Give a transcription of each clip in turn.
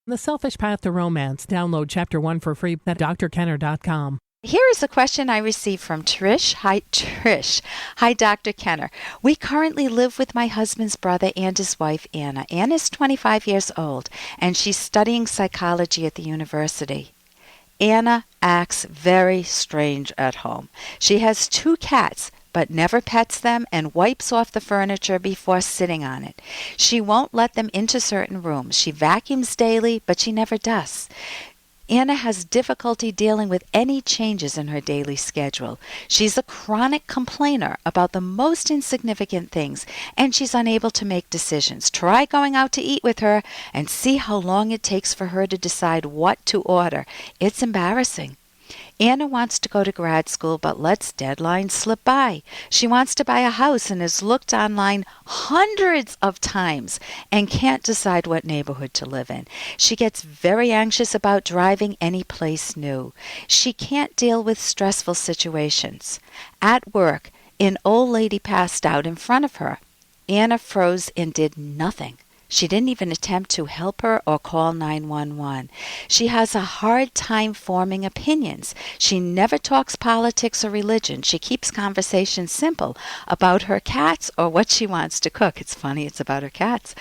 The Selfish Path to Romance. Download Chapter 1 for free at drkenner.com. Here is a question I received from Trish. Hi, Trish. Hi, Dr. Kenner. We currently live with my husband's brother and his wife, Anna. Anna is 25 years old, and she's studying psychology at the university. Anna acts very strange at home. She has 2 cats, but never pets them and wipes off the furniture before sitting on it. She won't let them into certain rooms. She vacuums daily, but she never dusts. Anna has difficulty dealing with any changes in her daily schedule. She's a chronic complainer about the most insignificant things, and she's unable to make decisions. Try going out to eat with her and see how long it takes for her to decide what to order. It's embarrassing. Anna wants to go to grad school but lets deadlines slip by. She wants to buy a house and has looked online hundreds of times and can't decide what neighborhood to live in. She gets very anxious about driving any place new. She can't deal with stressful situations. At work, an old lady passed out in front of her. Anna froze and did nothing. She didn't even attempt to help her or call 911. She has a hard time forming opinions. She never talks politics or religion. She keeps conversations simple about her cats or what she wants to cook. It's funny, it's about her cats.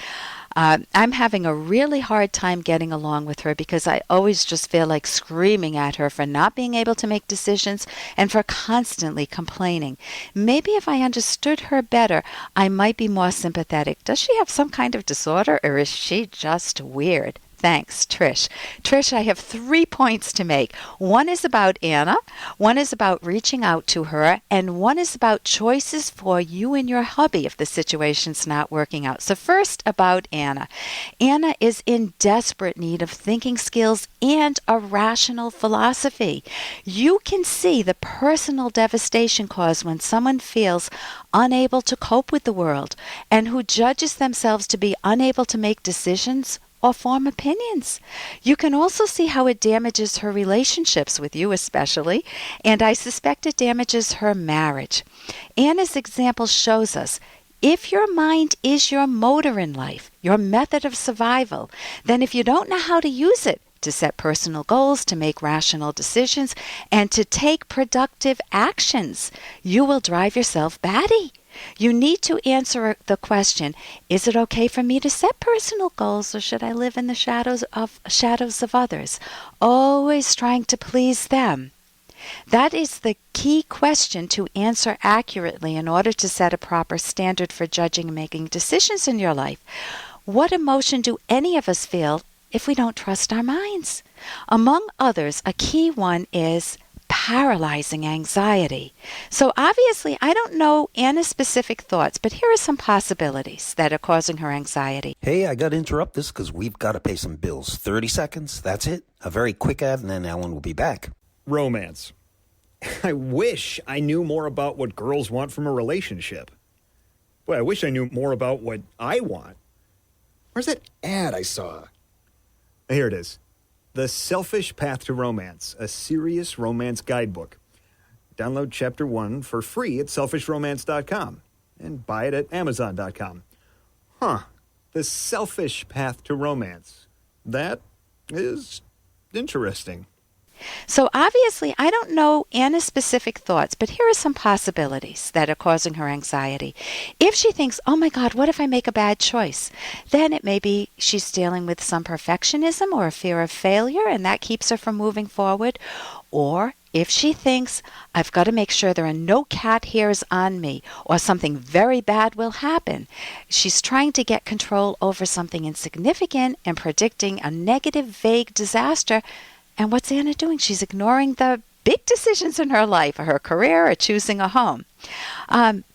I'm having a really hard time getting along with her because I always just feel like screaming at her for not being able to make decisions and for constantly complaining. Maybe if I understood her better, I might be more sympathetic. Does she have some kind of disorder, or is she just weird? Thanks, Trish. Trish, I have 3 points to make. One is about Anna, one is about reaching out to her, and one is about choices for you and your hubby if the situation's not working out. So first, about Anna. Anna is in desperate need of thinking skills and a rational philosophy. You can see the personal devastation caused when someone feels unable to cope with the world and who judges themselves to be unable to make decisions or form opinions. You can also see how it damages her relationships with you especially, and I suspect it damages her marriage. Anna's example shows us if your mind is your motor in life, your method of survival, then if you don't know how to use it to set personal goals, to make rational decisions, and to take productive actions, you will drive yourself batty. You need to answer the question, is it okay for me to set personal goals, or should I live in the shadows of others, always trying to please them? That is the key question to answer accurately in order to set a proper standard for judging and making decisions in your life. What emotion do any of us feel if we don't trust our minds? Among others, a key one is paralyzing anxiety. So obviously, I don't know Anna's specific thoughts, but here are some possibilities that are causing her anxiety. Hey, I got to interrupt this because we've got to pay some bills. 30 seconds, that's it. A very quick ad, and then Alan will be back. Romance. I wish I knew more about what girls want from a relationship. Boy, I wish I knew more about what I want. Where's that ad I saw? Here it is. The Selfish Path to Romance, a serious romance guidebook. Download Chapter 1 for free at selfishromance.com and buy it at amazon.com. The Selfish Path to Romance. That is interesting. So obviously, I don't know Anna's specific thoughts, but here are some possibilities that are causing her anxiety. If she thinks, oh my God, what if I make a bad choice? Then it may be she's dealing with some perfectionism or a fear of failure, and that keeps her from moving forward. Or if she thinks, I've got to make sure there are no cat hairs on me, or something very bad will happen, she's trying to get control over something insignificant and predicting a negative, vague disaster. And what's Anna doing? She's ignoring the big decisions in her life, her career, or choosing a home.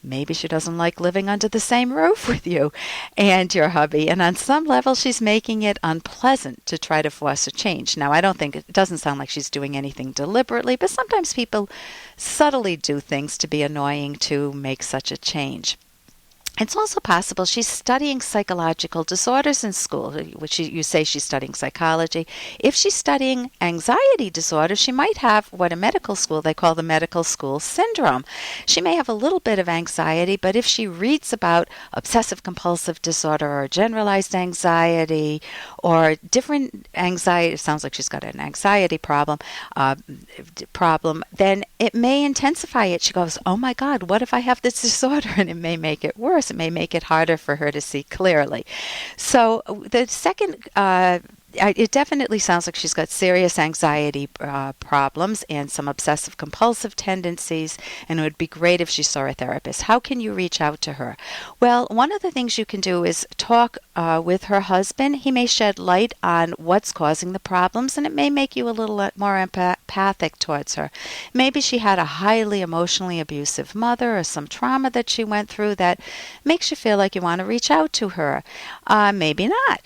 Maybe she doesn't like living under the same roof with you and your hubby, and on some level she's making it unpleasant to try to force a change. Now, I don't think, it doesn't sound like she's doing anything deliberately, but sometimes people subtly do things to be annoying to make such a change. It's also possible she's studying psychological disorders in school, which you say she's studying psychology. If she's studying anxiety disorders, she might have what in medical school they call the medical school syndrome. She may have a little bit of anxiety, but if she reads about obsessive compulsive disorder or generalized anxiety or different anxiety, it sounds like she's got an anxiety problem, then it may intensify it. She goes, oh my God, what if I have this disorder? And it may make it worse. It may make it harder for her to see clearly. So the second, it definitely sounds like she's got serious anxiety problems and some obsessive compulsive tendencies, and it would be great if she saw a therapist. How can you reach out to her? Well, one of the things you can do is talk with her husband. He may shed light on what's causing the problems, and it may make you a little more empathic towards her. Maybe she had a highly emotionally abusive mother or some trauma that she went through that makes you feel like you want to reach out to her. Maybe not.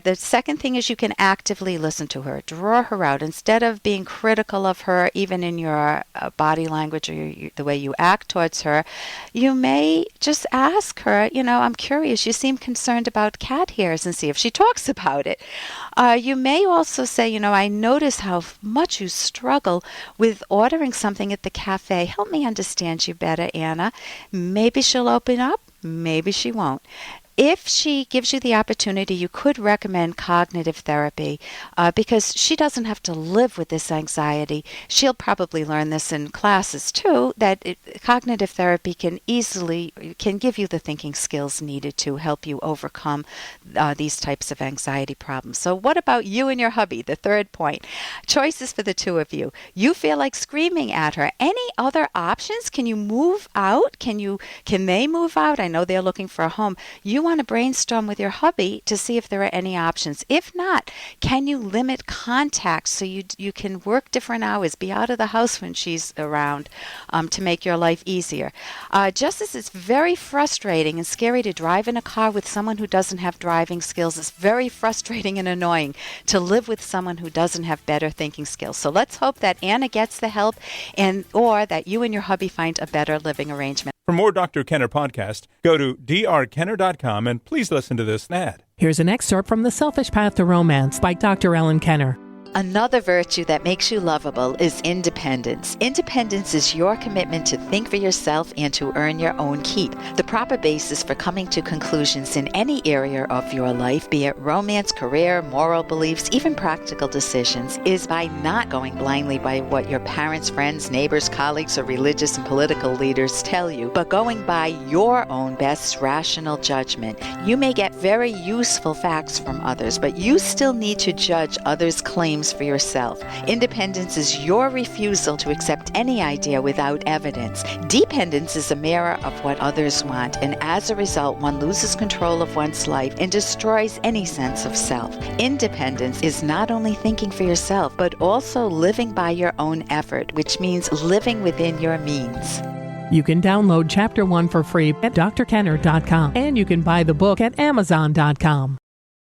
The second thing is you can actively listen to her, draw her out. Instead of being critical of her, even in your body language or the way you act towards her, you may just ask her, I'm curious, you seem concerned about cat hairs, and see if she talks about it. You may also say, I notice how much you struggle with ordering something at the cafe. Help me understand you better, Anna. Maybe she'll open up, maybe she won't. If she gives you the opportunity, you could recommend cognitive therapy because she doesn't have to live with this anxiety. She'll probably learn this in classes too, that cognitive therapy can give you the thinking skills needed to help you overcome these types of anxiety problems. So what about you and your hubby? The third point. Choices for the two of you. You feel like screaming at her. Any other options? Can you move out? Can they move out? I know they're looking for a home. You want to brainstorm with your hubby to see if there are any options. If not, can you limit contact so you can work different hours, be out of the house when she's around to make your life easier? Just as it's very frustrating and scary to drive in a car with someone who doesn't have driving skills, it's very frustrating and annoying to live with someone who doesn't have better thinking skills. So let's hope that Anna gets the help or that you and your hubby find a better living arrangement. For more Dr. Kenner podcast, go to drkenner.com and please listen to this ad. Here's an excerpt from The Selfish Path to Romance by Dr. Ellen Kenner. Another virtue that makes you lovable is independence. Independence is your commitment to think for yourself and to earn your own keep. The proper basis for coming to conclusions in any area of your life, be it romance, career, moral beliefs, even practical decisions, is by not going blindly by what your parents, friends, neighbors, colleagues, or religious and political leaders tell you, but going by your own best rational judgment. You may get very useful facts from others, but you still need to judge others' claims for yourself. Independence is your refusal to accept any idea without evidence. Dependence is a mirror of what others want, and as a result, one loses control of one's life and destroys any sense of self. Independence is not only thinking for yourself, but also living by your own effort, which means living within your means. You can download Chapter 1 for free at drkenner.com, and you can buy the book at amazon.com.